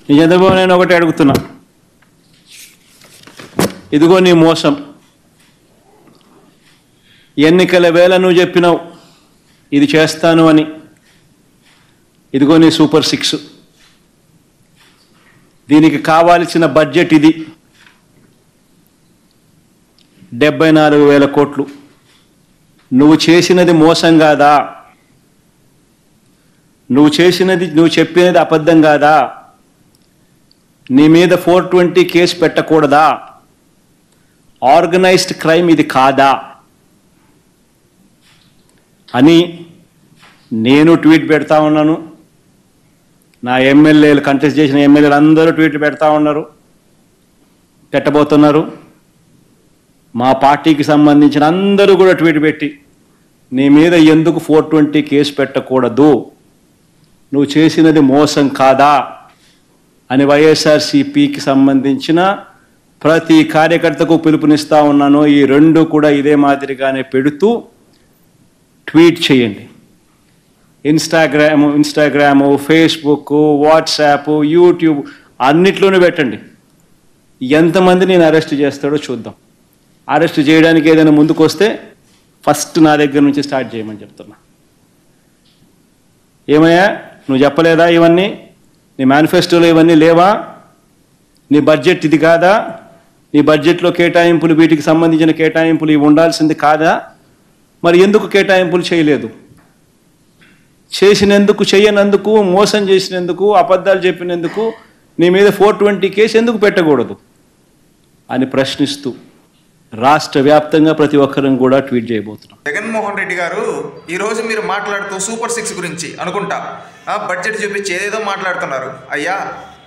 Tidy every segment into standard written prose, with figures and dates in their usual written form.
నీ చంద్రబాబు నేను ఒకటి అడుగుతున్నా, ఇదిగో నీ మోసం. ఎన్నికల వేళ నువ్వు చెప్పినావు ఇది చేస్తాను అని. ఇదిగో నీ సూపర్ 6. దీనికి కావాల్సిన బడ్జెట్ ఇది 74,000 కోట్లు. నువ్వు చేసినది మోసం కాదా? నువ్వు చెప్పినది అబద్ధం కాదా? నీ మీద 420 కేసు పెట్టకూడదా? ఆర్గనైజ్డ్ క్రైమ్ ఇది కాదా అని నేను ట్వీట్ పెడతా ఉన్నాను. నా ఎమ్మెల్యేలు, కంటెస్ట్ చేసిన ఎమ్మెల్యేలు అందరూ ట్వీట్లు పెడతా ఉన్నారు, పెట్టబోతున్నారు. మా పార్టీకి సంబంధించిన అందరూ కూడా ట్వీట్ పెట్టి నీ మీద ఎందుకు 420 కేసు పెట్టకూడదు, నువ్వు చేసినది మోసం కాదా అని వైఎస్ఆర్సీపీకి సంబంధించిన ప్రతి కార్యకర్తకు పిలుపునిస్తా ఉన్నాను. ఈ రెండు కూడా ఇదే మాదిరిగానే పెడుతూ ట్వీట్ చేయండి. ఇన్స్టాగ్రాము, ఫేస్బుక్, వాట్సాప్, యూట్యూబ్ అన్నిట్లోనూ పెట్టండి. ఎంతమంది నేను అరెస్ట్ చేస్తాడో చూద్దాం. అరెస్ట్ చేయడానికి ఏదైనా ముందుకు వస్తే ఫస్ట్ నా దగ్గర నుంచి స్టార్ట్ చేయమని చెప్తున్నా. ఏమయ్యా నువ్వు చెప్పలేదా ఇవన్నీ? నీ మేనిఫెస్టోలో ఇవన్నీ లేవా? నీ బడ్జెట్ ఇది కాదా? నీ బడ్జెట్లో కేటాయింపులు, వీటికి సంబంధించిన కేటాయింపులు ఇవి ఉండాల్సింది కాదా? మరి ఎందుకు కేటాయింపులు చేయలేదు? చేసినందుకు, చేయనందుకు, మోసం చేసినందుకు, అబద్ధాలు చెప్పినందుకు నీ మీద 420 కేసు ఎందుకు పెట్టకూడదు అని ప్రశ్నిస్తూ రాష్ట్ర వ్యాప్తంగా ప్రతి ఒక్కరం కూడా ట్వీట్ చేయబోతున్నాం. జగన్మోహన్ రెడ్డి గారు ఈరోజు మీరు మాట్లాడుతూ సూపర్ 6 గురించి అనుకుంటా బడ్జెట్ చూపించి ఏదేదో మాట్లాడుతున్నారు. అయ్యా,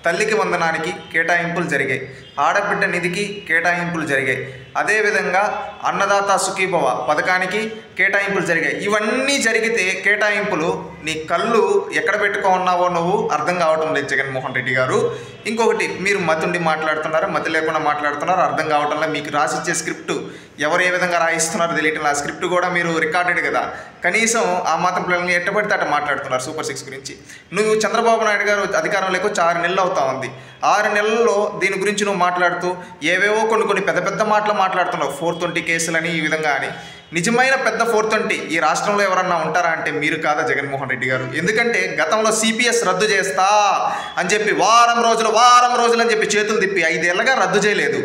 తల్లికి వందనానికి కేటాయింపులు జరిగాయి, ఆడబిడ్డ నిధికి కేటాయింపులు జరిగాయి, అదేవిధంగా అన్నదాత సుఖీభవ పథకానికి కేటాయింపులు జరిగాయి. ఇవన్నీ జరిగితే కేటాయింపులు నీ కళ్ళు ఎక్కడ పెట్టుకున్నావో నువ్వు అర్థం కావటం లేదు జగన్మోహన్ రెడ్డి గారు. ఇంకొకటి, మీరు మతుండి మాట్లాడుతున్నారు, మతి లేకుండా మాట్లాడుతున్నారు, అర్థం కావటంలో మీకు రాసిచ్చే స్క్రిప్ట్ ఎవరు ఏ విధంగా రాయిస్తున్నారో తెలియటం. ఆ స్క్రిప్ట్ కూడా మీరు రికార్డెడ్ కదా, కనీసం ఆ మాత్రం పిల్లల్ని ఎట్టబడితే అట్ట మాట్లాడుతున్నారు సూపర్ 6 గురించి. నువ్వు చంద్రబాబు నాయుడు గారు అధికారంలోకి వచ్చి 6 నెలలు అవుతా ఉంది. 6 నెలల్లో దీని గురించి నువ్వు మాట్లాడుతూ ఏవేవో కొన్ని పెద్ద పెద్ద మాటలు మాట్లాడుతున్నావు. 420 కేసులని ఈ విధంగా అని. నిజమైన పెద్ద 420 ఈ రాష్ట్రంలో ఎవరన్నా ఉంటారా అంటే మీరు కాదా జగన్మోహన్ రెడ్డి గారు? ఎందుకంటే గతంలో సిపిఎస్ రద్దు చేస్తా అని చెప్పి వారం రోజులు అని చెప్పి చేతులు తిప్పి 5 ఏళ్ళగా రద్దు చేయలేదు.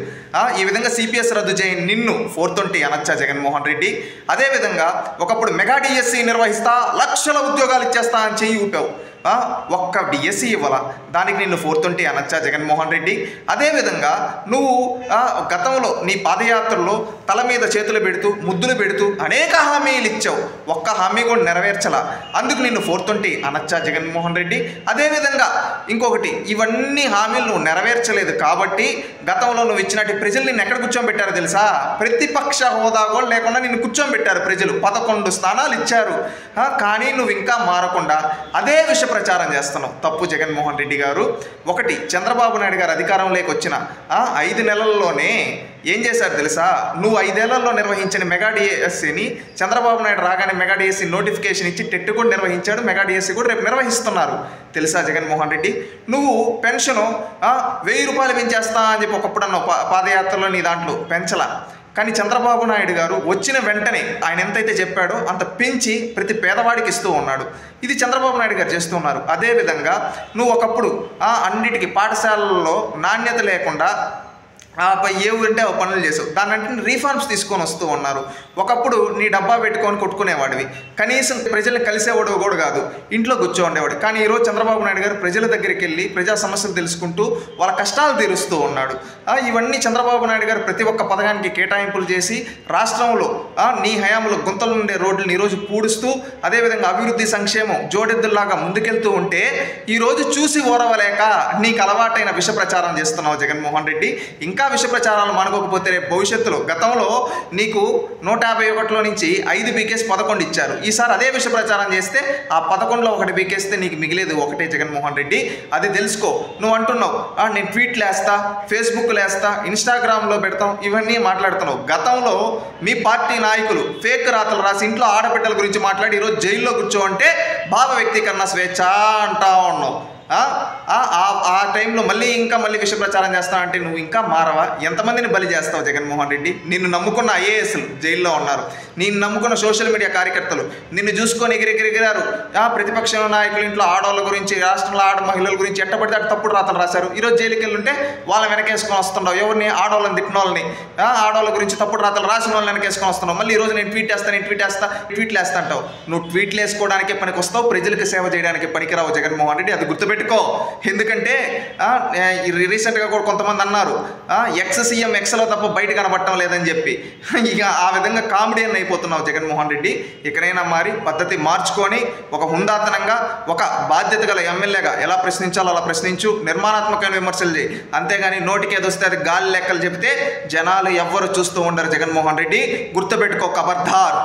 ఈ విధంగా సిపిఎస్ రద్దు చేయని నిన్ను 420 అనొచ్చా జగన్మోహన్ రెడ్డి? అదేవిధంగా ఒకప్పుడు మెగా డిఎస్సి నిర్వహిస్తా, లక్షల ఉద్యోగాలు ఇచ్చేస్తా అని చెయ్యి ఊపావు. ఒక్క డిఎస్సి ఇవ్వాల, దానికి నిన్ను 420 అనొచ్చా జగన్మోహన్ రెడ్డి? అదేవిధంగా నువ్వు గతంలో నీ పాదయాత్రలో తల మీద చేతులు పెడుతూ, ముద్దులు పెడుతూ అనేక హామీలు ఇచ్చావు, ఒక్క హామీ కూడా నెరవేర్చలా, అందుకు నిన్ను 420 అనొచ్చా జగన్మోహన్ రెడ్డి? అదేవిధంగా ఇంకొకటి, ఇవన్నీ హామీలు నువ్వు నెరవేర్చలేదు కాబట్టి గతంలో నువ్వు ఇచ్చినట్టు ప్రజలు నిన్ను ఎక్కడ కూర్చోబెట్టారో తెలుసా? ప్రతిపక్ష హోదా కూడా లేకుండా నిన్ను కూర్చోబెట్టారు ప్రజలు. 11 స్థానాలు ఇచ్చారు. కానీ నువ్వు ఇంకా మారకుండా అదే విష ప్రచారం చేస్తున్నావు. తప్పు జగన్మోహన్ రెడ్డి గారు. ఒకటి, చంద్రబాబు నాయుడు గారు అధికారంలోకి వచ్చిన 5 నెలల్లోనే ఏం చేశారు తెలుసా? నువ్వు 5 ఏళ్లలో నిర్వహించిన మెగా డిఎస్సిని చంద్రబాబు నాయుడు రాగానే మెగా డిఎస్సి నోటిఫికేషన్ ఇచ్చి టెట్ కూడా నిర్వహించాడు. మెగా డిఎస్సి కూడా రేపు నిర్వహిస్తున్నారు తెలుసా జగన్మోహన్ రెడ్డి? నువ్వు పెన్షను 1000 రూపాయలు పెంచేస్తా అని చెప్పి ఒకప్పుడు అన్నావు పాదయాత్రలో, నీ దాంట్లో పెంచలా. కానీ చంద్రబాబు నాయుడు గారు వచ్చిన వెంటనే ఆయన ఎంతైతే చెప్పాడో అంత పెంచి ప్రతి పేదవాడికి ఇస్తూ ఉన్నాడు. ఇది చంద్రబాబు నాయుడు గారు చేస్తూ ఉన్నారు. అదేవిధంగా నువ్వు ఒకప్పుడు అన్నిటికీ పాఠశాలల్లో నాణ్యత లేకుండా ఏ ఊరంటే ఆ పనులు చేసావు. దానంటే రీఫార్మ్స్ తీసుకొని వస్తూ ఉన్నారు. ఒకప్పుడు నీ డబ్బా పెట్టుకొని కొట్టుకునేవాడివి, కనీసం ప్రజల్ని కలిసేవాడు కూడా కాదు, ఇంట్లో కూర్చోండేవాడు. కానీ ఈరోజు చంద్రబాబు నాయుడు గారు ప్రజల దగ్గరికి వెళ్ళి ప్రజా సమస్యలు తెలుసుకుంటూ వాళ్ళ కష్టాలు తీరుస్తూ ఉన్నాడు. ఇవన్నీ చంద్రబాబు నాయుడు గారు ప్రతి ఒక్క పథకానికి కేటాయింపులు చేసి రాష్ట్రంలో నీ హయాంలో గుంతలు ఉండే రోడ్లను ఈరోజు పూడుస్తూ, అదేవిధంగా అభివృద్ధి సంక్షేమం జోడెద్దుల్లాగా ముందుకెళ్తూ ఉంటే ఈరోజు చూసి ఓరవలేక నీకు అలవాటైన విష ప్రచారం చేస్తున్నావు జగన్మోహన్ రెడ్డి. ఇంకా విష ప్రచారాలు మానుకోకపోతే రేపు భవిష్యత్తులో, గతంలో నీకు 151లో నుంచి 5 బీకేసి 11 ఇచ్చారు. ఈసారి అదే విష ప్రచారం చేస్తే ఆ 11లో 1 బీకేస్తే నీకు మిగిలేదు ఒకటే జగన్మోహన్ రెడ్డి. అది తెలుసుకో. నువ్వు అంటున్నావు నేను ట్వీట్లు వేస్తా, ఫేస్బుక్లు వేస్తా, ఇన్స్టాగ్రామ్లో పెడతాం, ఇవన్నీ మాట్లాడుతున్నావు. గతంలో మీ పార్టీ నాయకులు ఫేక్ రాతలు రాసి ఇంట్లో ఆడబిడ్డల గురించి మాట్లాడి ఈరోజు జైల్లో కూర్చోంటే భావ వ్యక్తీకరణ స్వేచ్ఛ అంటా ఉన్నావు. ఆ టైంలో మళ్ళీ విష ప్రచారం చేస్తావంటే నువ్వు ఇంకా మారవా? ఎంతమందిని బలి చేస్తావు జగన్మోహన్ రెడ్డి? నిన్ను నమ్ముకున్న ఐఏఎస్లు జైల్లో ఉన్నారు, నిన్ను నమ్ముకున్న సోషల్ మీడియా కార్యకర్తలు నిన్ను చూసుకొని ఎగిరెగిరిగారు. ప్రతిపక్ష నాయకుల ఇంట్లో ఆడవాళ్ళ గురించి, రాష్ట్రంలో మహిళల గురించి ఎట్టబడితే అటు తప్పుడు రాతలు రాశారు. ఈరోజు జైలుకి వెళ్ళుంటే వాళ్ళ వెనకేసుకొని వస్తున్నావు. ఎవరిని? ఆడవాళ్ళని తిట్టిన వాళ్ళని, ఆడవాళ్ళ గురించి తప్పుడు రాతలు రాసిన వాళ్ళని వెనకేసుకొని వస్తున్నావు. మళ్ళీ ఈరోజు నేను ట్వీట్లు వేస్తా అంటావు. నువ్వు ట్వీట్లు వేసుకోవడానికే పనికి వస్తావు, ప్రజలకు సేవ చేయడానికి పనికిరావు జగన్మోహన్ రెడ్డి, అది గుర్తుపెట్టుకో. ఎందుకంటే రీసెంట్గా కూడా కొంతమంది అన్నారు ఎక్స్ సీఎం ఎక్స్లో తప్ప బయట కనబడటం లేదని చెప్పి. ఇక ఆ విధంగా కామెడీ అని అయిపోతున్నావు జగన్మోహన్ రెడ్డి. ఇకనైనా మారి పద్ధతి మార్చుకొని ఒక హుందాతనంగా, ఒక బాధ్యత గల ఎమ్మెల్యేగా ఎలా ప్రశ్నించాలో అలా ప్రశ్నించు, నిర్మాణాత్మకమైన విమర్శలు చేయి. అంతేగాని నోటికి ఏదొస్తే అది గాలి లెక్కలు చెప్తే జనాలు ఎవ్వరు చూస్తూ ఉండరు జగన్మోహన్ రెడ్డి, గుర్తుపెట్టుకో, ఖబర్దార్.